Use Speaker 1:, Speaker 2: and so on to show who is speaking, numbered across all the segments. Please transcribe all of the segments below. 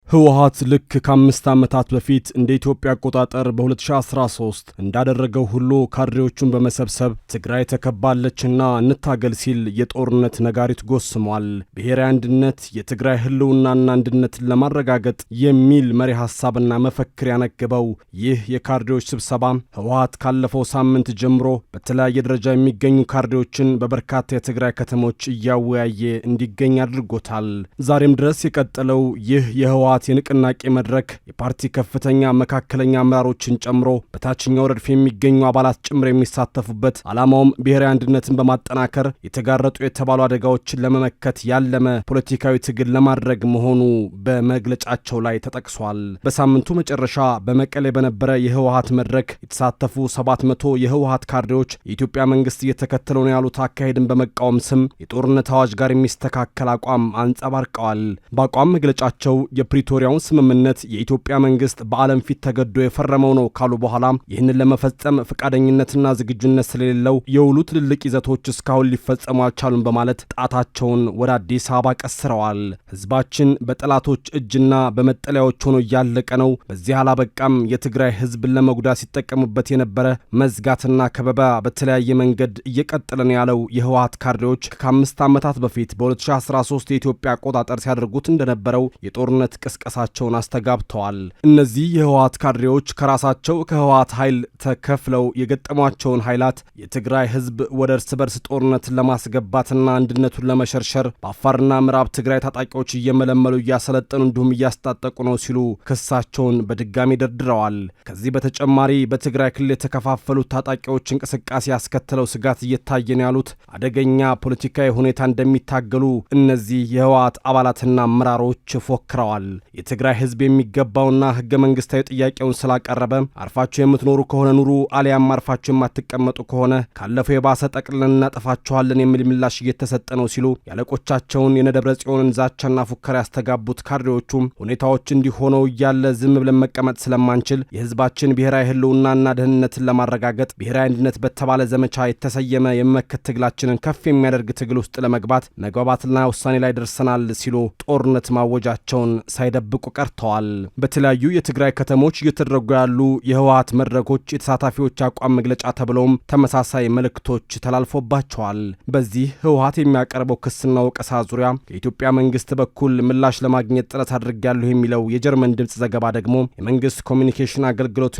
Speaker 1: ህወሓት ልክ ከ5 ዓመታት በፊት እንደ ኢትዮጵያ አቆጣጠር በ2013 እንዳደረገው ሁሉ ካድሬዎቹን በመሰብሰብ ትግራይ ተከባለችና እንታገል ሲል የጦርነት ነጋሪት ጎስሟል። ብሔራዊ አንድነት የትግራይ ህልውናና አንድነትን ለማረጋገጥ የሚል መሪ ሐሳብና መፈክር ያነገበው ይህ የካድሬዎች ስብሰባ ህወሓት ካለፈው ሳምንት ጀምሮ በተለያየ ደረጃ የሚገኙ ካድሬዎችን በበርካታ የትግራይ ከተሞች እያወያየ እንዲገኝ አድርጎታል። ዛሬም ድረስ የቀጠለው ይህ የህወሓት የንቅናቄ መድረክ የፓርቲ ከፍተኛ መካከለኛ አመራሮችን ጨምሮ በታችኛው ረድፍ የሚገኙ አባላት ጭምር የሚሳተፉበት ዓላማውም ብሔራዊ አንድነትን በማጠናከር የተጋረጡ የተባሉ አደጋዎችን ለመመከት ያለመ ፖለቲካዊ ትግል ለማድረግ መሆኑ በመግለጫቸው ላይ ተጠቅሷል። በሳምንቱ መጨረሻ በመቀሌ በነበረ የህወሓት መድረክ የተሳተፉ 700 የህወሓት ካድሬዎች የኢትዮጵያ መንግስት እየተከተለው ነው ያሉት አካሄድን በመቃወም ስም የጦርነት አዋጅ ጋር የሚስተካከል አቋም አንጸባርቀዋል። በአቋም መግለጫቸው የፕሪቶሪያውን ስምምነት የኢትዮጵያ መንግስት በዓለም ፊት ተገዶ የፈረመው ነው ካሉ በኋላ ይህንን ለመፈጸም ፈቃደኝነትና ዝግጁነት ስለሌለው የውሉ ትልልቅ ይዘቶች እስካሁን ሊፈጸሙ አልቻሉም በማለት ጣታቸውን ወደ አዲስ አበባ ቀስረዋል። ህዝባችን በጠላቶች እጅና በመጠለያዎች ሆኖ እያለቀ ነው። በዚህ አላበቃም። የትግራይ ህዝብን ለመጉዳት ሲጠቀሙበት የነበረ መዝጋትና ከበባ በተለያየ መንገድ እየቀጠለ ነው ያለው የህወሓት ካድሬዎች ከ5 ዓመታት በፊት በ2013 የኢትዮጵያ አቆጣጠር ሲያደርጉት እንደነበረው የጦርነት ቅስቀሳቸውን አስተጋብተዋል። እነዚህ የህወሓት ካድሬዎች ከራሳቸው ከህወሓት ኃይል ተከፍለው የገጠሟቸውን ኃይላት የትግራይ ህዝብ ወደ እርስ በርስ ጦርነትን ለማስገባትና አንድነቱን ለመሸርሸር በአፋርና ምዕራብ ትግራይ ታጣቂዎች እየመለመሉ እያሰለጠኑ እንዲሁም እያስታጠቁ ነው ሲሉ ክሳቸውን በድጋሚ ደርድረዋል። ከዚህ በተጨማሪ በትግራይ ክልል የተከፋፈሉት ታጣቂዎች እንቅስቃሴ ያስከተለው ስጋት እየታየ ነው ያሉት አደገኛ ፖለቲካዊ ሁኔታ እንደሚታገሉ እነዚህ የህወሓት አባላትና አመራሮች ፎክረዋል። የትግራይ ህዝብ የሚገባውና ህገ መንግስታዊ ጥያቄውን ስላቀረበ አርፋችሁ የምትኖሩ ከሆነ ኑሩ፣ አሊያም አርፋችሁ የማትቀመጡ ከሆነ ካለፈው የባሰ ጠቅልለን እናጠፋችኋለን የሚል ምላሽ እየተሰጠ ነው ሲሉ ያለቆቻቸውን የነደብረ ጽዮንን ዛቻና ፉከራ ያስተጋቡት ካድሬዎቹም ሁኔታዎች እንዲሆነው እያለ ዝም ብለን መቀመጥ ስለማንችል የህዝባችን ብሔራዊ ህልውናና ደህንነትን ለማረጋገጥ ብሔራዊ አንድነት በተባለ ዘመቻ የተሰየመ የመመከት ትግላችንን ከፍ የሚያደርግ ትግል ውስጥ ለመግባት መግባባትና ውሳኔ ላይ ደርሰናል ሲሉ ጦርነት ማወጃቸውን ሳይደብቁ ቀርተዋል። በተለያዩ የትግራይ ከተሞች እየተደረጉ ያሉ የህወሓት መድረኮች የተሳታፊዎች አቋም መግለጫ ተብለውም ተመሳሳይ መልእክቶች ተላልፎባቸዋል። በዚህ ህወሓት የሚያቀርበው ክስና ወቀሳ ዙሪያ የኢትዮጵያ መንግስት በኩል ምላሽ ለማግኘት ጥረት አድርጌያለሁ የሚለው የጀርመን ድምፅ ዘገባ ደግሞ የመንግስት ኮሚኒኬሽን አገልግሎት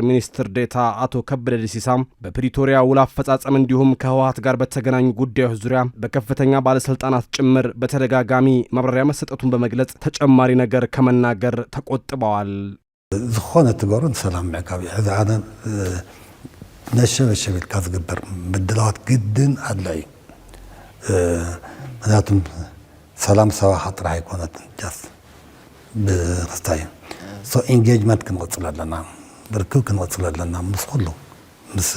Speaker 1: ሚኒስትር ዴታ አቶ ከበደ ደሲሳ በፕሪቶሪያ ውል አፈጻጸም እንዲሁም ከህወሓት ጋር በተገናኙ ጉዳዮች ዙሪያ በከፍተኛ ባለስልጣናት ጭምር በተደጋጋሚ ማብራሪያ መሰጠቱን በመግለጽ ተጨማሪ ነገር ከመናገር ተቆጥበዋል።
Speaker 2: ዝኾነ ትገሩን ሰላም ዕቃቢ ሕዛነ ነሸበሸብ ኢልካ ዝግበር ምድላዋት ግድን አለ እዩ። ምክንያቱም ሰላም ሰባኻ ጥራሕ ኣይኮነትን ጃስ ብክስታይ ኢንጌጅመንት ክንወፅል ኣለና፣ ብርክብ ክንወፅል ኣለና ምስ ኩሉ ምስ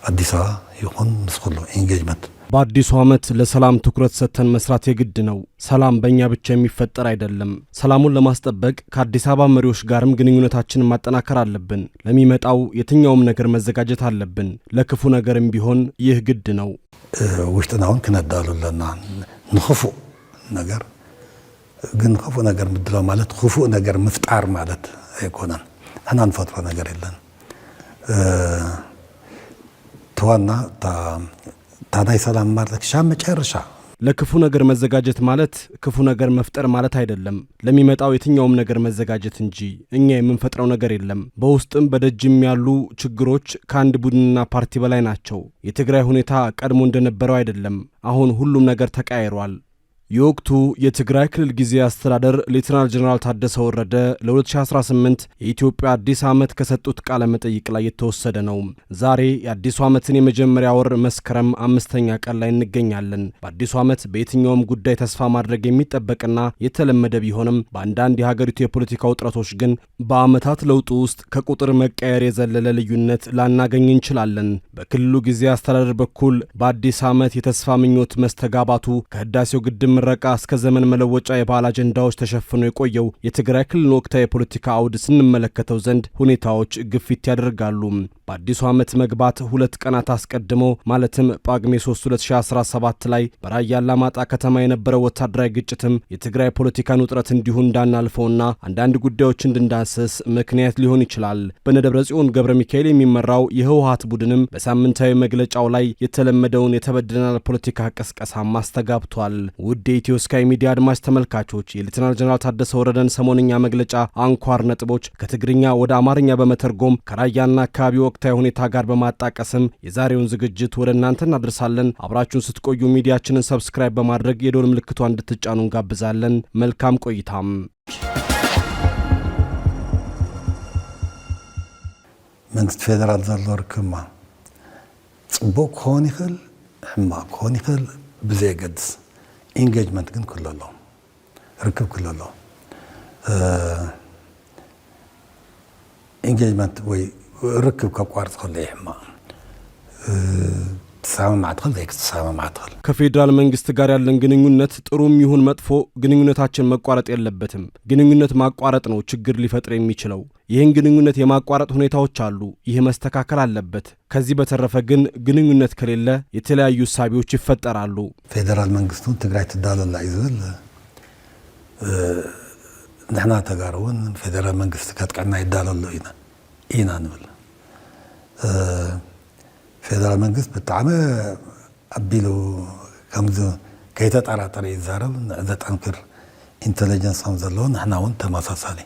Speaker 2: አዲስ አበባ ይኹን ምስ ኩሉ ኢንጌጅመንት
Speaker 1: በአዲሱ ዓመት ለሰላም ትኩረት ሰጥተን መስራት የግድ ነው። ሰላም በእኛ ብቻ የሚፈጠር አይደለም። ሰላሙን ለማስጠበቅ ከአዲስ አበባ መሪዎች ጋርም ግንኙነታችንን ማጠናከር አለብን። ለሚመጣው የትኛውም ነገር መዘጋጀት አለብን። ለክፉ ነገርም ቢሆን ይህ ግድ ነው።
Speaker 2: ውሽጥናውን ክነዳሉ ለና ንኽፉእ ነገር ግን ክፉእ ነገር ምድላው ማለት ክፉእ ነገር ምፍጣር ማለት አይኮነን። አና ንፈጥሮ ነገር የለን ተዋና ታናይ ሰላም ማለት ሻም መጨረሻ
Speaker 1: ለክፉ ነገር መዘጋጀት ማለት ክፉ ነገር መፍጠር ማለት አይደለም። ለሚመጣው የትኛውም ነገር መዘጋጀት እንጂ እኛ የምንፈጥረው ነገር የለም። በውስጥም በደጅም ያሉ ችግሮች ከአንድ ቡድንና ፓርቲ በላይ ናቸው። የትግራይ ሁኔታ ቀድሞ እንደነበረው አይደለም። አሁን ሁሉም ነገር ተቀያይሯል። የወቅቱ የትግራይ ክልል ጊዜያዊ አስተዳደር ሌተናል ጀነራል ታደሰ ወረደ ለ2018 የኢትዮጵያ አዲስ ዓመት ከሰጡት ቃለ መጠይቅ ላይ የተወሰደ ነው። ዛሬ የአዲሱ ዓመትን የመጀመሪያ ወር መስከረም 5ኛ ቀን ላይ እንገኛለን። በአዲሱ ዓመት በየትኛውም ጉዳይ ተስፋ ማድረግ የሚጠበቅና የተለመደ ቢሆንም በአንዳንድ የሀገሪቱ የፖለቲካ ውጥረቶች ግን በዓመታት ለውጡ ውስጥ ከቁጥር መቀየር የዘለለ ልዩነት ላናገኝ እንችላለን። በክልሉ ጊዜያዊ አስተዳደር በኩል በአዲስ ዓመት የተስፋ ምኞት መስተጋባቱ ከህዳሴው ግድብ ምረቃ እስከ ዘመን መለወጫ የበዓል አጀንዳዎች ተሸፍኖ የቆየው የትግራይ ክልል ወቅታዊ የፖለቲካ አውድ ስንመለከተው ዘንድ ሁኔታዎች ግፊት ያደርጋሉ። በአዲሱ ዓመት መግባት 2 ቀናት አስቀድሞ ማለትም ጳጉሜ 3 2017 ላይ በራያ አላማጣ ከተማ የነበረው ወታደራዊ ግጭትም የትግራይ ፖለቲካን ውጥረት እንዲሁ እንዳናልፈውና አንዳንድ ጉዳዮች እንድንዳስስ ምክንያት ሊሆን ይችላል። በደብረጽዮን ገብረ ሚካኤል የሚመራው የህወሓት ቡድንም በሳምንታዊ መግለጫው ላይ የተለመደውን የተበደናል ፖለቲካ ቅስቀሳ ማስተጋብቷል። ውድ የኢትዮ ስካይ ሚዲያ አድማጭ ተመልካቾች የሌተናል ጀነራል ታደሰ ወረደን ሰሞንኛ መግለጫ አንኳር ነጥቦች ከትግርኛ ወደ አማርኛ በመተርጎም ከራያና አካባቢ ወቅታዊ ሁኔታ ጋር በማጣቀስም የዛሬውን ዝግጅት ወደ እናንተ እናደርሳለን። አብራችሁን ስትቆዩ ሚዲያችንን ሰብስክራይብ በማድረግ የደወል ምልክቷን እንድትጫኑ እንጋብዛለን። መልካም ቆይታም።
Speaker 2: መንግስት ፌደራል ዘሎ ርክማ ጽቡቅ ክኾን ይኽእል ሕማቅ ክኾን ይኽእል ብዘይገድስ ኢንጌጅመንት ግን ክህሉ ኣለዎ ርክብ ክህሉ ኣለዎ ኢንጌጅመንት ወይ ርክብ ከቋርጽ ከለ ይሕማቅ
Speaker 1: ከፌዴራል መንግስት ጋር ያለን ግንኙነት ጥሩም ይሁን መጥፎ ግንኙነታችን መቋረጥ የለበትም። ግንኙነት ማቋረጥ ነው ችግር ሊፈጥር የሚችለው። ይህን ግንኙነት የማቋረጥ ሁኔታዎች አሉ። ይህ መስተካከል አለበት። ከዚህ በተረፈ ግን ግንኙነት ከሌለ የተለያዩ እሳቤዎች ይፈጠራሉ።
Speaker 2: ፌዴራል መንግስቱን ትግራይ ትዳለላ ይዝብል ንሕና ተጋሩን ፌዴራል መንግስት ከጥቀና ይዳለሎ ኢና ንብል ፌደራል መንግስት ብጣዕሚ አቢሉ ከምዚ ከይተጠራጠረ ይዛረብ ዘጠንክር ኢንተለጀንስ ከም ዘለዎ ንሕና እውን ተመሳሳሊ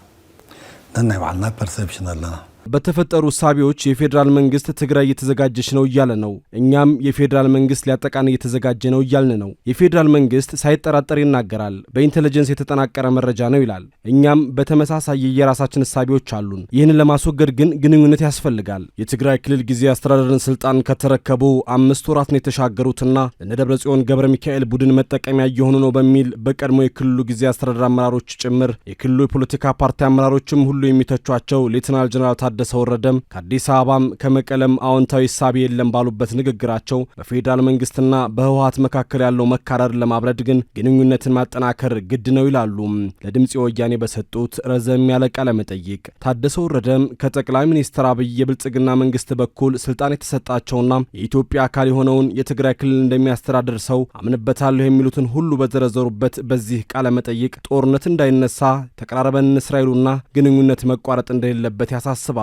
Speaker 2: ነናይ ባዕልና ፐርሰፕሽን ኣለና።
Speaker 1: በተፈጠሩ ሳቢዎች የፌዴራል መንግስት ትግራይ እየተዘጋጀች ነው እያለ ነው። እኛም የፌዴራል መንግስት ሊያጠቃን እየተዘጋጀ ነው እያልን ነው። የፌዴራል መንግስት ሳይጠራጠር ይናገራል። በኢንተለጀንስ የተጠናቀረ መረጃ ነው ይላል። እኛም በተመሳሳይ የራሳችን ሳቢዎች አሉን። ይህንን ለማስወገድ ግን ግንኙነት ያስፈልጋል። የትግራይ ክልል ጊዜያዊ አስተዳደርን ስልጣን ከተረከቡ 5 ወራት ነው የተሻገሩትና ለደብረጽዮን ገብረ ሚካኤል ቡድን መጠቀሚያ እየሆኑ ነው በሚል በቀድሞ የክልሉ ጊዜያዊ አስተዳደር አመራሮች ጭምር የክልሉ የፖለቲካ ፓርቲ አመራሮችም ሁሉ የሚተቿቸው ሌተናል ጀነራል ታደሰ ወረደም ከአዲስ አበባም ከመቀለም አዎንታዊ ሳቢ የለም ባሉበት ንግግራቸው በፌዴራል መንግስትና በህወሓት መካከል ያለው መካረር ለማብረድ ግን ግንኙነትን ማጠናከር ግድ ነው ይላሉ። ለድምጽ ወያኔ በሰጡት ረዘም ያለ ቃለ መጠይቅ ታደሰ ወረደም ከጠቅላይ ሚኒስትር አብይ የብልጽግና መንግስት በኩል ስልጣን የተሰጣቸውና የኢትዮጵያ አካል የሆነውን የትግራይ ክልል እንደሚያስተዳድር ሰው አምንበታለሁ የሚሉትን ሁሉ በዘረዘሩበት በዚህ ቃለ መጠይቅ ጦርነት እንዳይነሳ ተቀራረበን እስራኤሉና ግንኙነት መቋረጥ እንደሌለበት ያሳስባል።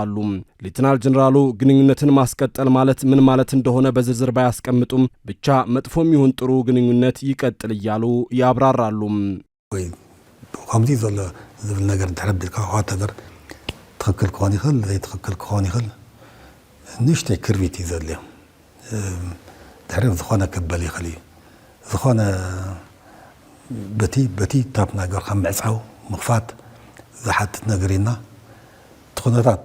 Speaker 1: ሌተናል ጀነራሉ ግንኙነትን ማስቀጠል ማለት ምን ማለት እንደሆነ በዝርዝር ባያስቀምጡም ብቻ መጥፎም ይሁን ጥሩ ግንኙነት ይቀጥል እያሉ ያብራራሉ።
Speaker 2: ወይ ከምዚ ዘሎ ዝብል ነገር ተረብልካ ወታደር ትክክል ክኾን ይኽእል ዘይትክክል ክኾን ይኽእል ንእሽተይ ክርቢት እዩ ዘድልዮ ድሕሪ ዝኾነ ክበል ይኽእል እዩ ዝኾነ በቲ ታብ ነገር ከም ምዕፃው ምኽፋት ዝሓትት ነገር ኢና ትኹነታት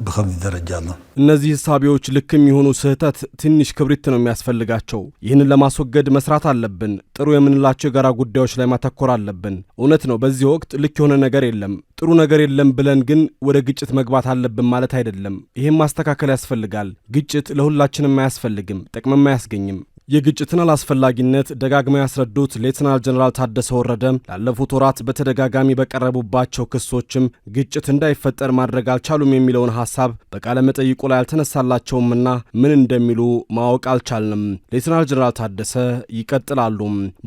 Speaker 2: በከምዚ ደረጃ አለ።
Speaker 1: እነዚህ ሳቢዎች ልክም ይሁኑ ስህተት ትንሽ ክብሪት ነው የሚያስፈልጋቸው። ይህንን ለማስወገድ መስራት አለብን። ጥሩ የምንላቸው የጋራ ጉዳዮች ላይ ማተኮር አለብን። እውነት ነው በዚህ ወቅት ልክ የሆነ ነገር የለም፣ ጥሩ ነገር የለም ብለን ግን ወደ ግጭት መግባት አለብን ማለት አይደለም። ይህም ማስተካከል ያስፈልጋል። ግጭት ለሁላችንም አያስፈልግም፣ ጥቅምም አያስገኝም። የግጭትን አላስፈላጊነት ደጋግመው ያስረዱት ሌተናል ጀነራል ታደሰ ወረደ ላለፉት ወራት በተደጋጋሚ በቀረቡባቸው ክሶችም ግጭት እንዳይፈጠር ማድረግ አልቻሉም የሚለውን ሐሳብ በቃለ መጠይቁ ላይ አልተነሳላቸውምና ምን እንደሚሉ ማወቅ አልቻልንም። ሌተናል ጀነራል ታደሰ ይቀጥላሉ።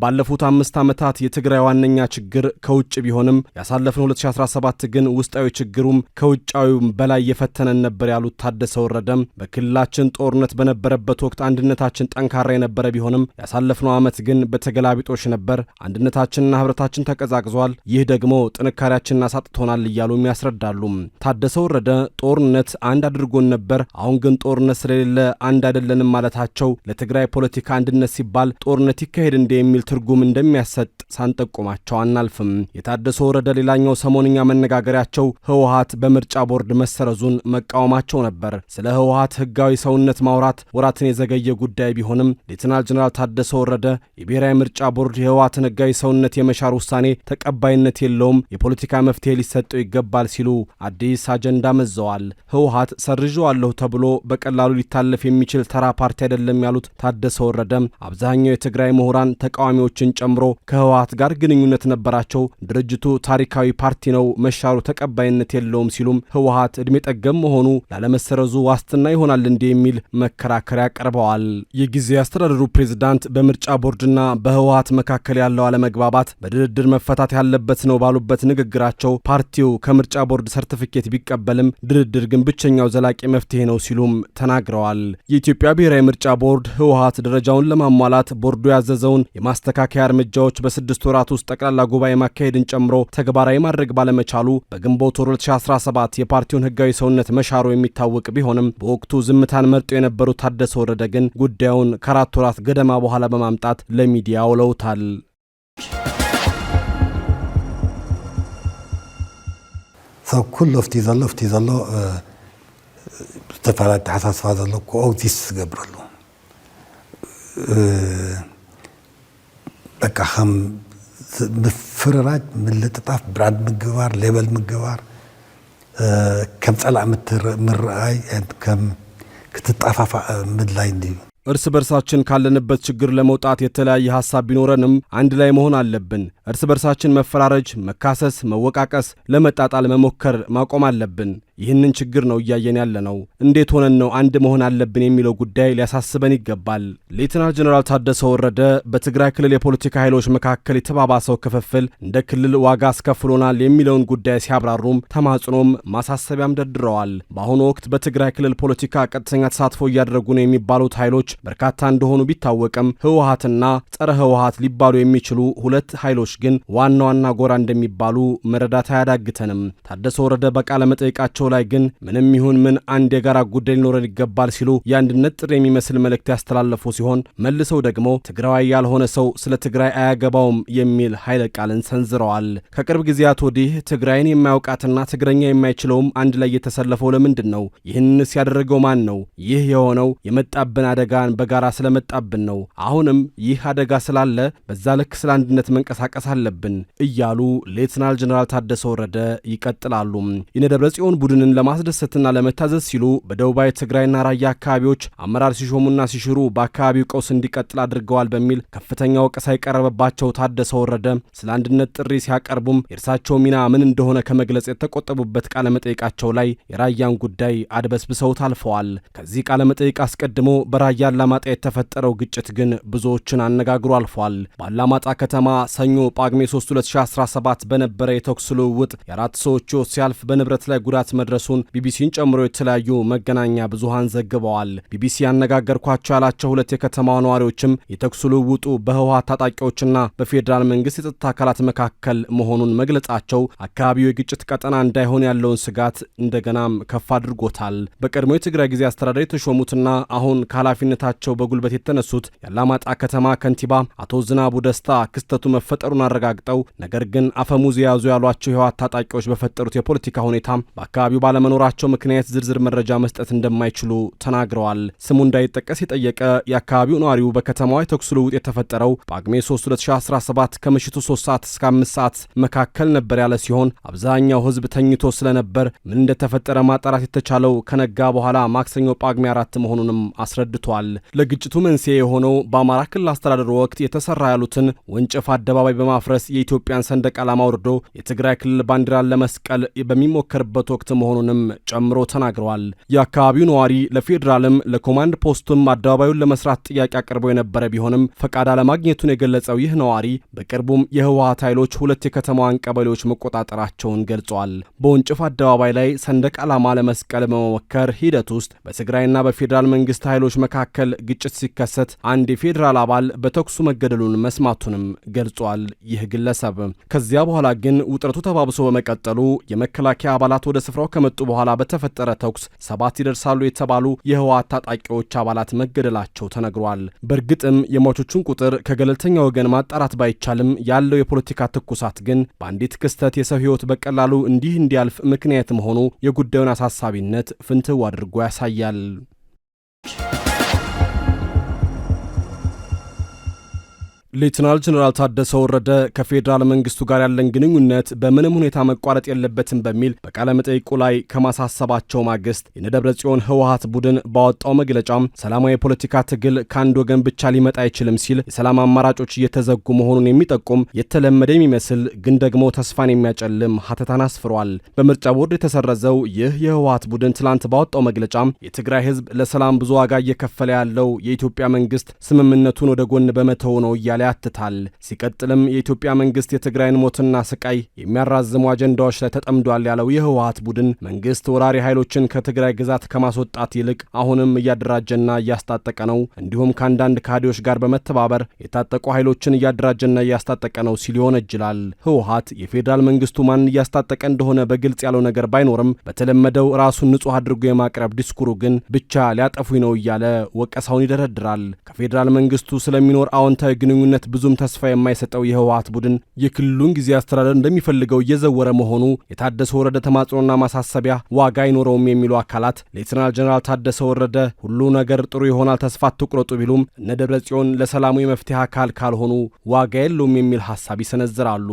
Speaker 1: ባለፉት 5 ዓመታት የትግራይ ዋነኛ ችግር ከውጭ ቢሆንም ያሳለፍነው 2017 ግን ውስጣዊ ችግሩም ከውጫዊው በላይ የፈተነን ነበር ያሉት ታደሰ ወረደ በክልላችን ጦርነት በነበረበት ወቅት አንድነታችን ጠንካራ የነበረ ቢሆንም ያሳለፍነው ዓመት ግን በተገላቢጦሽ ነበር። አንድነታችንና ህብረታችን ተቀዛቅዟል። ይህ ደግሞ ጥንካሬያችንን አሳጥቶናል እያሉም ያስረዳሉ። ታደሰ ወረደ ጦርነት አንድ አድርጎን ነበር፣ አሁን ግን ጦርነት ስለሌለ አንድ አይደለንም ማለታቸው ለትግራይ ፖለቲካ አንድነት ሲባል ጦርነት ይካሄድ እንደ የሚል ትርጉም እንደሚያሰጥ ሳንጠቁማቸው አናልፍም። የታደሰ ወረደ ሌላኛው ሰሞንኛ መነጋገሪያቸው ህወሓት በምርጫ ቦርድ መሰረዙን መቃወማቸው ነበር። ስለ ህወሓት ህጋዊ ሰውነት ማውራት ወራትን የዘገየ ጉዳይ ቢሆንም ሌተናል ጀነራል ታደሰ ወረደ የብሔራዊ ምርጫ ቦርድ የህወሓትን ህጋዊ ሰውነት የመሻር ውሳኔ ተቀባይነት የለውም፣ የፖለቲካ መፍትሄ ሊሰጠው ይገባል ሲሉ አዲስ አጀንዳ መዘዋል። ህወሓት ሰርዤዋለሁ ተብሎ በቀላሉ ሊታለፍ የሚችል ተራ ፓርቲ አይደለም ያሉት ታደሰ ወረደ አብዛኛው የትግራይ ምሁራን ተቃዋሚዎችን ጨምሮ ከህወሓት ጋር ግንኙነት ነበራቸው፣ ድርጅቱ ታሪካዊ ፓርቲ ነው፣ መሻሩ ተቀባይነት የለውም ሲሉም ህወሓት እድሜ ጠገም መሆኑ ላለመሰረዙ ዋስትና ይሆናል እንዴ የሚል መከራከሪያ ቀርበዋል። የጊዜ አስተዳደሩ ፕሬዝዳንት በምርጫ ቦርድና በህወሓት መካከል ያለው አለመግባባት በድርድር መፈታት ያለበት ነው ባሉበት ንግግራቸው ፓርቲው ከምርጫ ቦርድ ሰርቲፊኬት ቢቀበልም ድርድር ግን ብቸኛው ዘላቂ መፍትሄ ነው ሲሉም ተናግረዋል። የኢትዮጵያ ብሔራዊ ምርጫ ቦርድ ህወሓት ደረጃውን ለማሟላት ቦርዱ ያዘዘውን የማስተካከያ እርምጃዎች በ6 ወራት ውስጥ ጠቅላላ ጉባኤ ማካሄድን ጨምሮ ተግባራዊ ማድረግ ባለመቻሉ በግንቦት 2017 የፓርቲውን ህጋዊ ሰውነት መሻሩ የሚታወቅ ቢሆንም በወቅቱ ዝምታን መርጦ የነበሩት ታደሰ ወረደ ግን ጉዳዩን ከ4 ወራት ገደማ በኋላ በማምጣት ለሚዲያ አውለውታል።
Speaker 2: ሰው ኩሉ ፍቲ ዘሎ ዝተፋላት ተሓሳስባ ዘሎ ኮኦግዚስ ገብረሉ በቃ ከም ምፍርራጅ ምልጥጣፍ ብራድ ምግባር ሌበል ምግባር ከም ጸላእ ምርአይ ከም ክትጣፋፋ ምድላይ እንዲሁ
Speaker 1: እርስ በርሳችን ካለንበት ችግር ለመውጣት የተለያየ ሐሳብ ቢኖረንም አንድ ላይ መሆን አለብን። እርስ በርሳችን መፈራረጅ፣ መካሰስ፣ መወቃቀስ፣ ለመጣጣል መሞከር ማቆም አለብን። ይህንን ችግር ነው እያየን ያለነው። እንዴት ሆነን ነው አንድ መሆን አለብን የሚለው ጉዳይ ሊያሳስበን ይገባል። ሌተናል ጀነራል ታደሰ ወረደ በትግራይ ክልል የፖለቲካ ኃይሎች መካከል የተባባሰው ክፍፍል እንደ ክልል ዋጋ አስከፍሎናል የሚለውን ጉዳይ ሲያብራሩም ተማጽኖም ማሳሰቢያም ደርድረዋል። በአሁኑ ወቅት በትግራይ ክልል ፖለቲካ ቀጥተኛ ተሳትፎ እያደረጉ ነው የሚባሉት ኃይሎች በርካታ እንደሆኑ ቢታወቅም ህወሓትና ጸረ ህወሓት ሊባሉ የሚችሉ ሁለት ኃይሎች ግን ዋና ዋና ጎራ እንደሚባሉ መረዳት አያዳግተንም። ታደሰ ወረደ በቃለ መጠይቃቸው ላይ ግን ምንም ይሁን ምን አንድ የጋራ ጉዳይ ሊኖረን ይገባል ሲሉ የአንድነት ጥሪ የሚመስል መልእክት ያስተላለፉ ሲሆን መልሰው ደግሞ ትግራዋይ ያልሆነ ሰው ስለ ትግራይ አያገባውም የሚል ኃይለ ቃልን ሰንዝረዋል። ከቅርብ ጊዜያት ወዲህ ትግራይን የማያውቃትና ትግረኛ የማይችለውም አንድ ላይ የተሰለፈው ለምንድን ነው? ይህንስ ያደረገው ማን ነው? ይህ የሆነው የመጣብን አደጋን በጋራ ስለመጣብን ነው። አሁንም ይህ አደጋ ስላለ በዛ ልክ ስለ አንድነት መንቀሳቀስ አለብን እያሉ ሌተናል ጀነራል ታደሰ ወረደ ይቀጥላሉ። የደብረ ጽዮን ቡድንን ለማስደሰትና ለመታዘዝ ሲሉ በደቡባዊ ትግራይና ራያ አካባቢዎች አመራር ሲሾሙና ሲሽሩ በአካባቢው ቀውስ እንዲቀጥል አድርገዋል በሚል ከፍተኛ ወቀሳ የቀረበባቸው ታደሰ ወረደ ስለ አንድነት ጥሪ ሲያቀርቡም የእርሳቸው ሚና ምን እንደሆነ ከመግለጽ የተቆጠቡበት ቃለ መጠይቃቸው ላይ የራያን ጉዳይ አድበስብሰውት አልፈዋል። ከዚህ ቃለ መጠይቅ አስቀድሞ በራያ አላማጣ የተፈጠረው ግጭት ግን ብዙዎችን አነጋግሮ አልፏል። በአላማጣ ከተማ ሰኞ ጳጉሜ 3 2017 በነበረ የተኩስ ልውውጥ የ4 ሰዎች ሕይወት ሲያልፍ በንብረት ላይ ጉዳት መድረሱን ቢቢሲን ጨምሮ የተለያዩ መገናኛ ብዙሃን ዘግበዋል። ቢቢሲ ያነጋገርኳቸው ያላቸው ሁለት የከተማው ነዋሪዎችም የተኩስ ልውውጡ በህወሓት ታጣቂዎችና በፌዴራል መንግስት የጸጥታ አካላት መካከል መሆኑን መግለጻቸው አካባቢው የግጭት ቀጠና እንዳይሆን ያለውን ስጋት እንደገናም ከፍ አድርጎታል። በቀድሞ የትግራይ ጊዜ አስተዳደር የተሾሙትና አሁን ከኃላፊነታቸው በጉልበት የተነሱት የአላማጣ ከተማ ከንቲባ አቶ ዝናቡ ደስታ ክስተቱ መፈጠሩን አረጋግጠው ነገር ግን አፈሙዝ የያዙ ያሏቸው የህወሓት ታጣቂዎች በፈጠሩት የፖለቲካ ሁኔታ በአካባቢው ባለመኖራቸው ምክንያት ዝርዝር መረጃ መስጠት እንደማይችሉ ተናግረዋል። ስሙ እንዳይጠቀስ የጠየቀ የአካባቢው ነዋሪው በከተማዋ የተኩስ ልውውጥ የተፈጠረው ጳጉሜ 3 2017 ከምሽቱ 3 ሰዓት እስከ 5 ሰዓት መካከል ነበር ያለ ሲሆን አብዛኛው ህዝብ ተኝቶ ስለነበር ምን እንደተፈጠረ ማጣራት የተቻለው ከነጋ በኋላ ማክሰኞ ጳጉሜ 4 መሆኑንም አስረድቷል። ለግጭቱ መንስኤ የሆነው በአማራ ክልል አስተዳደሩ ወቅት የተሰራ ያሉትን ወንጭፍ አደባባይ በማፍረስ የኢትዮጵያን ሰንደቅ ዓላማ አውርዶ የትግራይ ክልል ባንዲራን ለመስቀል በሚሞከርበት ወቅት መሆኑንም ጨምሮ ተናግረዋል። የአካባቢው ነዋሪ ለፌዴራልም ለኮማንድ ፖስቱም አደባባዩን ለመስራት ጥያቄ አቅርበው የነበረ ቢሆንም ፈቃድ አለማግኘቱን የገለጸው ይህ ነዋሪ በቅርቡም የህወሓት ኃይሎች ሁለት የከተማዋን ቀበሌዎች መቆጣጠራቸውን ገልጿል። በወንጭፍ አደባባይ ላይ ሰንደቅ ዓላማ ለመስቀል በመሞከር ሂደት ውስጥ በትግራይና በፌዴራል መንግስት ኃይሎች መካከል ግጭት ሲከሰት አንድ የፌዴራል አባል በተኩሱ መገደሉን መስማቱንም ገልጿል። ይህ ግለሰብ ከዚያ በኋላ ግን ውጥረቱ ተባብሶ በመቀጠሉ የመከላከያ አባላት ወደ ስፍራው ከመጡ በኋላ በተፈጠረ ተኩስ 7 ይደርሳሉ የተባሉ የህወሓት ታጣቂዎች አባላት መገደላቸው ተነግሯል። በእርግጥም የሟቾቹን ቁጥር ከገለልተኛ ወገን ማጣራት ባይቻልም ያለው የፖለቲካ ትኩሳት ግን በአንዲት ክስተት የሰው ህይወት በቀላሉ እንዲያልፍ ምክንያት መሆኑ የጉዳዩን አሳሳቢነት ፍንትው አድርጎ ያሳያል። ሌተናል ጀነራል ታደሰ ወረደ ከፌዴራል መንግስቱ ጋር ያለን ግንኙነት በምንም ሁኔታ መቋረጥ የለበትም በሚል በቃለ መጠይቁ ላይ ከማሳሰባቸው ማግስት የደብረጽዮን ህወሓት ቡድን ባወጣው መግለጫም ሰላማዊ የፖለቲካ ትግል ከአንድ ወገን ብቻ ሊመጣ አይችልም ሲል የሰላም አማራጮች እየተዘጉ መሆኑን የሚጠቁም የተለመደ የሚመስል ግን ደግሞ ተስፋን የሚያጨልም ሀተታን አስፍሯል። በምርጫ ቦርድ የተሰረዘው ይህ የህወሓት ቡድን ትላንት ባወጣው መግለጫም የትግራይ ህዝብ ለሰላም ብዙ ዋጋ እየከፈለ ያለው የኢትዮጵያ መንግስት ስምምነቱን ወደ ጎን በመተው ነው እያለ ያትታል። ሲቀጥልም የኢትዮጵያ መንግስት የትግራይን ሞትና ስቃይ የሚያራዝሙ አጀንዳዎች ላይ ተጠምዷል ያለው የህወሓት ቡድን መንግስት ወራሪ ኃይሎችን ከትግራይ ግዛት ከማስወጣት ይልቅ አሁንም እያደራጀና እያስታጠቀ ነው፣ እንዲሁም ከአንዳንድ ካድሬዎች ጋር በመተባበር የታጠቁ ኃይሎችን እያደራጀና እያስታጠቀ ነው ሲል ይወነጅላል። ህወሓት የፌዴራል መንግስቱ ማን እያስታጠቀ እንደሆነ በግልጽ ያለው ነገር ባይኖርም በተለመደው ራሱን ንጹህ አድርጎ የማቅረብ ዲስኩሩ ግን ብቻ ሊያጠፉኝ ነው እያለ ወቀሳውን ይደረድራል። ከፌዴራል መንግስቱ ስለሚኖር አዎንታዊ ግንኙነት ብዙም ተስፋ የማይሰጠው የህወሓት ቡድን የክልሉን ጊዜ አስተዳደር እንደሚፈልገው እየዘወረ መሆኑ የታደሰ ወረደ ተማጽኖና ማሳሰቢያ ዋጋ አይኖረውም የሚሉ አካላት ሌተናል ጀነራል ታደሰ ወረደ ሁሉ ነገር ጥሩ ይሆናል ተስፋ አትቁረጡ ቢሉም እነ ደብረጽዮን ለሰላሙ የመፍትሄ አካል ካልሆኑ ዋጋ የለውም የሚል ሐሳብ ይሰነዝራሉ።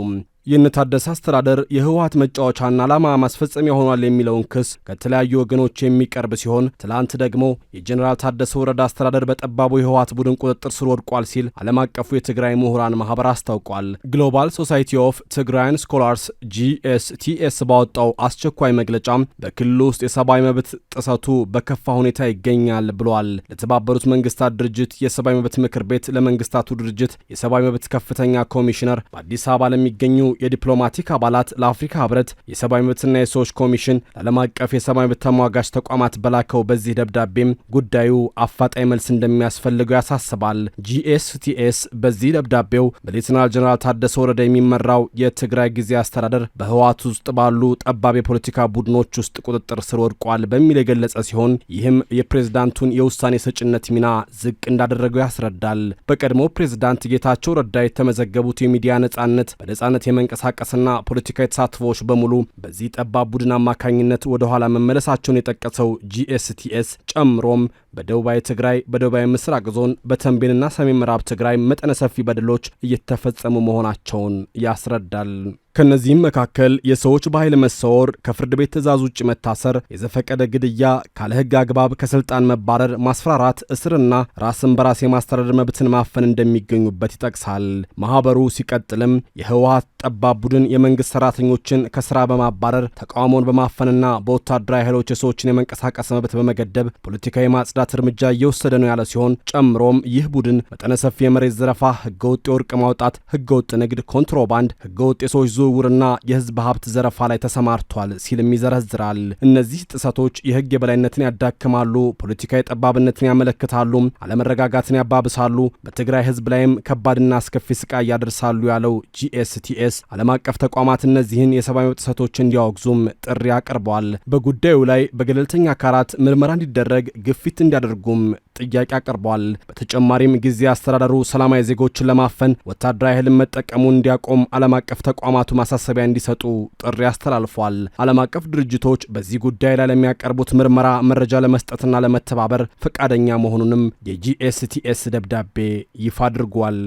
Speaker 1: ይህን ታደሰ አስተዳደር የህወሓት መጫወቻና ዓላማ ማስፈጸሚያ ሆኗል የሚለውን ክስ ከተለያዩ ወገኖች የሚቀርብ ሲሆን ትላንት ደግሞ የጀኔራል ታደሰ ወረደ አስተዳደር በጠባቡ የህወሓት ቡድን ቁጥጥር ስር ወድቋል ሲል ዓለም አቀፉ የትግራይ ምሁራን ማህበር አስታውቋል። ግሎባል ሶሳይቲ ኦፍ ትግራይን ስኮላርስ GSTS ባወጣው አስቸኳይ መግለጫም በክልሉ ውስጥ የሰብአዊ መብት ጥሰቱ በከፋ ሁኔታ ይገኛል ብሏል። ለተባበሩት መንግስታት ድርጅት የሰብአዊ መብት ምክር ቤት፣ ለመንግስታቱ ድርጅት የሰብአዊ መብት ከፍተኛ ኮሚሽነር፣ በአዲስ አበባ ለሚገኙ የዲፕሎማቲክ አባላት፣ ለአፍሪካ ህብረት የሰብአዊ መብትና የሰዎች ኮሚሽን፣ ለዓለም አቀፍ የሰብአዊ መብት ተሟጋች ተቋማት በላከው በዚህ ደብዳቤም ጉዳዩ አፋጣኝ መልስ እንደሚያስፈልገው ያሳስባል። GSTS በዚህ ደብዳቤው በሌተናል ጀነራል ታደሰ ወረደ የሚመራው የትግራይ ጊዜ አስተዳደር በህወሓት ውስጥ ባሉ ጠባብ የፖለቲካ ቡድኖች ውስጥ ቁጥጥር ስር ወድቋል በሚል የገለጸ ሲሆን ይህም የፕሬዝዳንቱን የውሳኔ ሰጭነት ሚና ዝቅ እንዳደረገው ያስረዳል። በቀድሞ ፕሬዝዳንት ጌታቸው ረዳ የተመዘገቡት የሚዲያ ነጻነት፣ በነጻነት መንቀሳቀስና ፖለቲካዊ ተሳትፎዎች በሙሉ በዚህ ጠባብ ቡድን አማካኝነት ወደ ኋላ መመለሳቸውን የጠቀሰው GSTS ጨምሮም በደቡባዊ ትግራይ፣ በደቡባዊ ምስራቅ ዞን፣ በተንቤንና ሰሜን ምዕራብ ትግራይ መጠነ ሰፊ በደሎች እየተፈጸሙ መሆናቸውን ያስረዳል። ከነዚህም መካከል የሰዎች በኃይል መሰወር፣ ከፍርድ ቤት ትዕዛዝ ውጭ መታሰር፣ የዘፈቀደ ግድያ፣ ካለ ሕግ አግባብ ከስልጣን መባረር፣ ማስፈራራት፣ እስርና ራስን በራስ የማስተዳደር መብትን ማፈን እንደሚገኙበት ይጠቅሳል። ማህበሩ ሲቀጥልም የህወሓት ጠባብ ቡድን የመንግስት ሰራተኞችን ከስራ በማባረር ተቃውሞን በማፈንና በወታደራዊ ኃይሎች የሰዎችን የመንቀሳቀስ መብት በመገደብ ፖለቲካዊ ማጽዳት እርምጃ እየወሰደ ነው ያለ ሲሆን ጨምሮም ይህ ቡድን መጠነ ሰፊ የመሬት ዘረፋ፣ ህገወጥ የወርቅ ማውጣት፣ ህገወጥ ንግድ፣ ኮንትሮባንድ፣ ህገወጥ የሰዎች ዝውውርና የህዝብ ሀብት ዘረፋ ላይ ተሰማርቷል ሲልም ይዘረዝራል። እነዚህ ጥሰቶች የህግ የበላይነትን ያዳክማሉ፣ ፖለቲካዊ ጠባብነትን ያመለክታሉ፣ አለመረጋጋትን ያባብሳሉ፣ በትግራይ ህዝብ ላይም ከባድና አስከፊ ስቃይ ያደርሳሉ ያለው GSTS ዓለም አቀፍ ተቋማት እነዚህን የሰብአዊ መብት ጥሰቶች እንዲያወግዙም ጥሪ አቅርበዋል። በጉዳዩ ላይ በገለልተኛ አካላት ምርመራ እንዲደረግ ግፊት እንዲያደርጉም ጥያቄ አቅርበዋል። በተጨማሪም ጊዜ አስተዳደሩ ሰላማዊ ዜጎችን ለማፈን ወታደራዊ ኃይልን መጠቀሙን እንዲያቆም ዓለም አቀፍ ተቋማቱ ማሳሰቢያ እንዲሰጡ ጥሪ አስተላልፏል። ዓለም አቀፍ ድርጅቶች በዚህ ጉዳይ ላይ ለሚያቀርቡት ምርመራ መረጃ ለመስጠትና ለመተባበር ፈቃደኛ መሆኑንም የGSTS ደብዳቤ ይፋ አድርጓል።